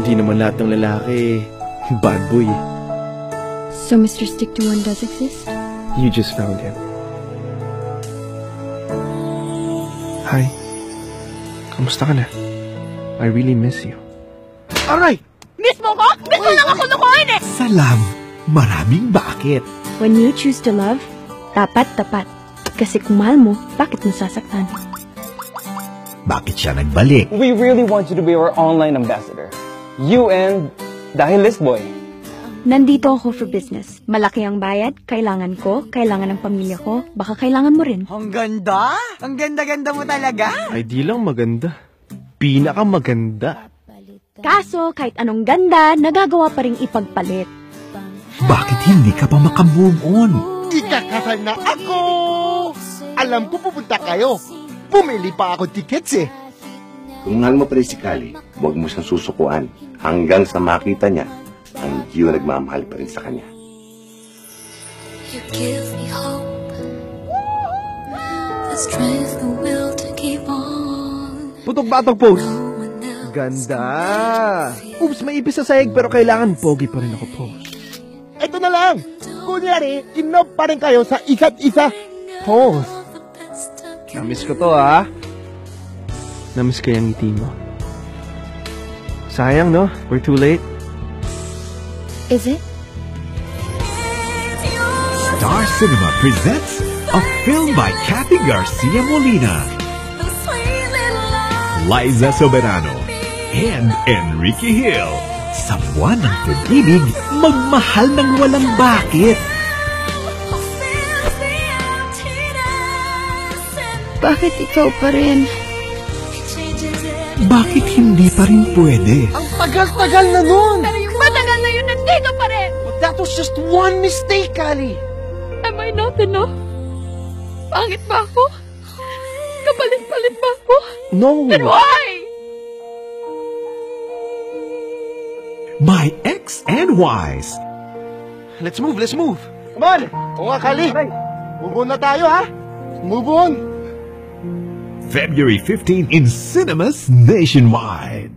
Hindi naman lahat ng lalaki bad boy. So Mr. Stick-to-One does exist? You just found him. Hi. Kamusta ka na? I really miss you. Aray! Miss mo ko? Gusto lang ako lukuhin eh! Sa love, maraming bakit. When you choose to love, dapat tapat. Kasi kung mahal mo, bakit mo sasaktan? Bakit siya nagbalik? We really want you to be our online ambassador. You and dahil list boy. Nandito ako for business. Malaki ang bayad, kailangan ko, kailangan ng pamilya ko, baka kailangan mo rin. Ang ganda! Ang ganda-ganda mo talaga! Ay di lang maganda. Pinakamaganda. Kaso, kahit anong ganda, nagagawa pa rin ipagpalit. Bakit hindi ka pa makamove on? Ikakasal na ako! Alam ko pupunta kayo. Bumili pa ako tickets eh. Kung mahal mo pa rin si Kali, huwag mo siyang susukuan hanggang sa makita niya ang Gio nagmamahal pa rin sa kanya. You give me hope, the strength, the will to keep on. Putok-batok pose. Ganda. Oops, may ipis sa sahig pero kailangan pogi pa rin ako pose. Ito na lang. Kunyari, kinob pa rin kayo sa isa't isa. Pose. Namiss ko to ha. Namiss ko yung ngiti mo. Sayang no? We're too late. Is it? Star Cinema presents a film by Kathy Garcia Molina, Liza Soberano, and Enrique Hill. Sa buwan ng pag-ibig, magmahal ng walang bakit. Bakit ikaw pa rin? Bakit hindi pa rin pwede? Ang tagal-tagal na nun. Matagal na yun, nandito pa rin! That was just one mistake, Kali. Am I not enough? Pangit ba ako? Kapalit-palit ba ako? No. Then why? My X and Y's. Let's move, let's move. Come on. O nga, Kali. Move on na tayo, ha? Move on. February 15 in cinemas nationwide.